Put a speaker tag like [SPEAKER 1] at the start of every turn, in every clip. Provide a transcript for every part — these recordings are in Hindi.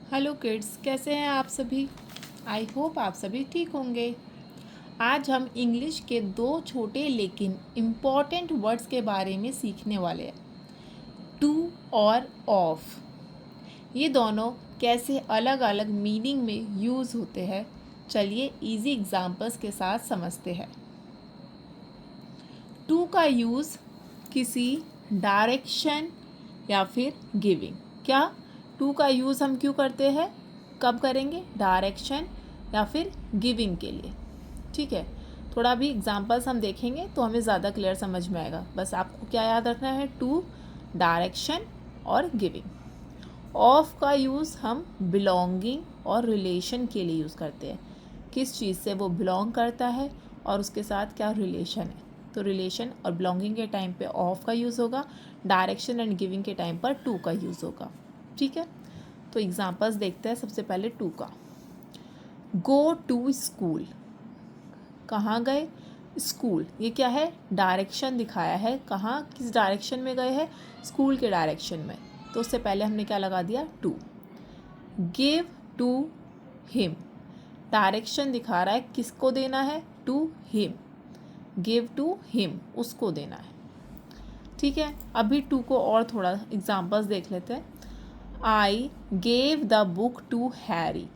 [SPEAKER 1] हेलो किड्स, कैसे हैं आप सभी। आई होप आप सभी ठीक होंगे। आज हम इंग्लिश के दो छोटे लेकिन इम्पॉर्टेंट वर्ड्स के बारे में सीखने वाले हैं, टू और ऑफ। ये दोनों कैसे अलग अलग मीनिंग में यूज़ होते हैं, चलिए इजी एग्जांपल्स के साथ समझते हैं। टू का यूज़ किसी डायरेक्शन या फिर गिविंग। क्या टू का यूज़ हम क्यों करते हैं, कब करेंगे, डायरेक्शन या फिर गिविंग के लिए। ठीक है, थोड़ा भी एग्जांपल्स हम देखेंगे तो हमें ज़्यादा क्लियर समझ में आएगा। बस आपको क्या याद रखना है, टू, डायरेक्शन और गिविंग। ऑफ का यूज़ हम बिलोंगिंग और रिलेशन के लिए यूज़ करते हैं, किस चीज़ से वो बिलोंग करता है और उसके साथ क्या रिलेशन है। तो रिलेशन और बिलोंगिंग के टाइम पे ऑफ का यूज़ होगा, डायरेक्शन एंड गिविंग के टाइम पर टू का यूज़ होगा। ठीक है, तो एग्जांपल्स देखते हैं। सबसे पहले टू का, गो टू स्कूल, कहाँ गए, स्कूल। ये क्या है, डायरेक्शन दिखाया है, कहाँ किस डायरेक्शन में गए हैं, स्कूल के डायरेक्शन में। तो उससे पहले हमने क्या लगा दिया, to. Give to him, direction दिखा रहा है, किसको देना है, to him. Give to him, उसको देना है। ठीक है, अभी टू को और थोड़ा एग्जांपल्स देख लेते हैं। I gave the book to Harry,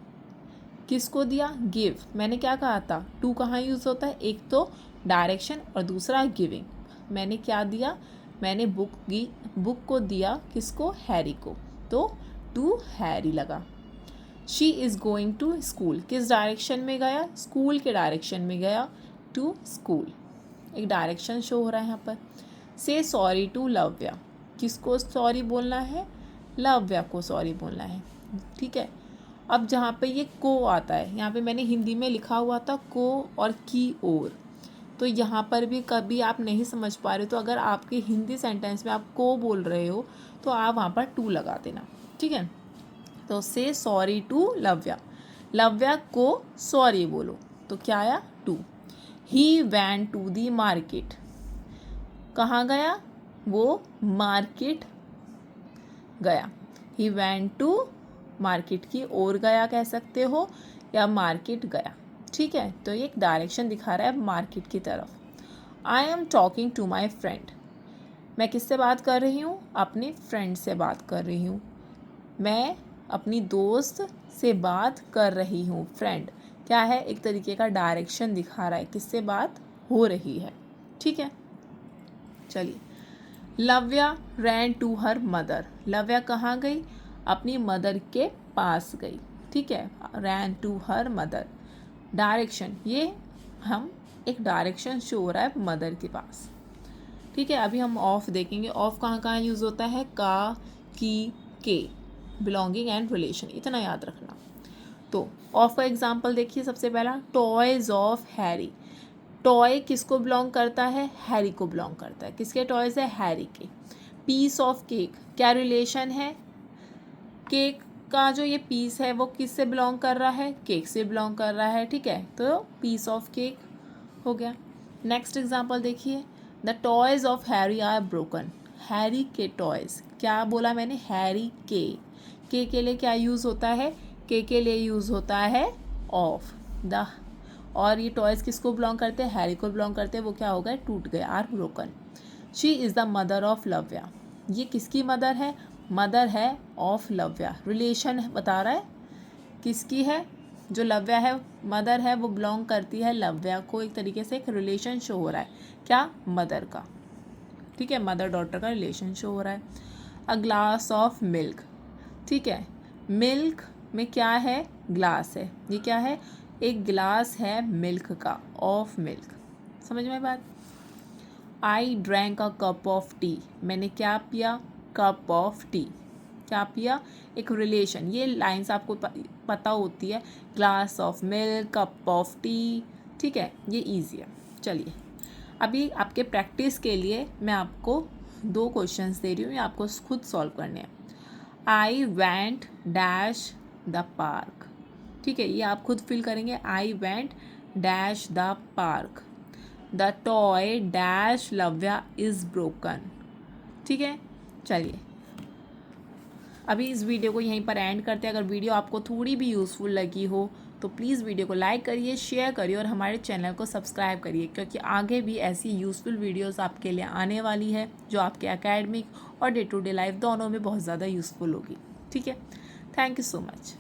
[SPEAKER 1] किसको दिया, गिव। मैंने क्या कहा था, टू कहाँ यूज़ होता है, एक तो डायरेक्शन और दूसरा गिविंग। मैंने क्या दिया, मैंने बुक को दिया, किसको, हैरी को, तो टू हैरी लगा। She is going to school, किस डायरेक्शन में गया, स्कूल के डायरेक्शन में गया, टू स्कूल। एक डायरेक्शन शो हो रहा है यहाँ पर। से सॉरी टू लव्या, किसको सॉरी बोलना है, लव्या को सॉरी बोलना है। ठीक है, अब जहाँ पे ये को आता है, यहाँ पे मैंने हिंदी में लिखा हुआ था को और की ओर, तो यहाँ पर भी कभी आप नहीं समझ पा रहे हो तो अगर आपके हिंदी सेंटेंस में आप को बोल रहे हो तो आप वहाँ पर टू लगा देना। ठीक है, तो से सॉरी टू लव्या, लव्या को सॉरी बोलो, तो क्या आया, to. He went to the market, कहाँ गया, वो मार्केट गया। ही वैन टू, मार्केट की ओर गया कह सकते हो, या मार्केट गया। ठीक है, तो ये एक डायरेक्शन दिखा रहा है मार्केट की तरफ। I am talking to my friend, मैं किससे बात कर रही हूँ, अपने फ्रेंड से बात कर रही हूँ। मैं अपनी दोस्त से बात कर रही हूँ। फ्रेंड क्या है, एक तरीके का डायरेक्शन दिखा रहा है, किससे बात हो रही है। ठीक है, चलिए। लव्या रैन टू हर मदर, लव्या कहाँ गई, अपनी मदर के पास गई। ठीक है, ran to her mother, direction, ये हम एक डायरेक्शन शो हो रहा है मदर के पास। ठीक है, अभी हम ऑफ देखेंगे। ऑफ कहाँ कहाँ यूज़ होता है, का, की, के, बिलोंगिंग एंड रिलेशन, इतना याद रखना। तो ऑफ का एग्जाम्पल देखिए, सबसे पहला टॉयज ऑफ हैरी। टॉय किसको बिलोंग करता है, हैरी को बिलोंग करता है। किसके टॉयज है, हैरी के। पीस ऑफ केक, क्या रिलेशन है, केक का जो ये पीस है वो किससे बिलोंग कर रहा है, केक से बिलोंग कर रहा है। ठीक है, तो पीस ऑफ केक हो गया। नेक्स्ट एग्जांपल देखिए, the toys of Harry are broken, Harry के टॉयज, क्या बोला मैंने, हैरी के लिए क्या यूज़ होता है, के लिए यूज़ होता है ऑफ द, और ये टॉयज किसको बिलोंग करते हैं, हैरी को बिलोंग करते हैं, वो क्या हो गए, टूट गए, are broken. She is the mother of Lavya, ये किसकी मदर है, मदर है ऑफ लव्या। रिलेशन बता रहा है किसकी है, जो लव्या है मदर है, वो बिलोंग करती है लव्या को। एक तरीके से एक रिलेशन शो हो रहा है, क्या, मदर का। ठीक है, मदर डॉटर का रिलेशन शो हो रहा है। अ ग्लास ऑफ मिल्क, ठीक है, मिल्क में क्या है, ग्लास है, ये क्या है, एक ग्लास है मिल्क का, ऑफ मिल्क। समझ में बात। I drank a cup of T, मैंने क्या पिया, कप ऑफ टी, क्या पिया, एक रिलेशन। ये लाइंस आपको पता होती है, glass of milk, cup of T. ठीक है, ये इजी है। चलिए, अभी आपके प्रैक्टिस के लिए मैं आपको दो क्वेश्चंस दे रही हूँ, ये आपको खुद सॉल्व करने हैं। I went dash the park, ठीक है, ये आप खुद फिल करेंगे। I went dash the park, the toy dash Lavya is broken. ठीक है, चलिए अभी इस वीडियो को यहीं पर एंड करते हैं। अगर वीडियो आपको थोड़ी भी यूज़फुल लगी हो तो प्लीज़ वीडियो को लाइक करिए, शेयर करिए और हमारे चैनल को सब्सक्राइब करिए, क्योंकि आगे भी ऐसी यूज़फुल वीडियोस आपके लिए आने वाली है जो आपके एकेडमिक और डे टू डे लाइफ दोनों में बहुत ज़्यादा यूज़फुल होगी। ठीक है, थैंक यू सो मच।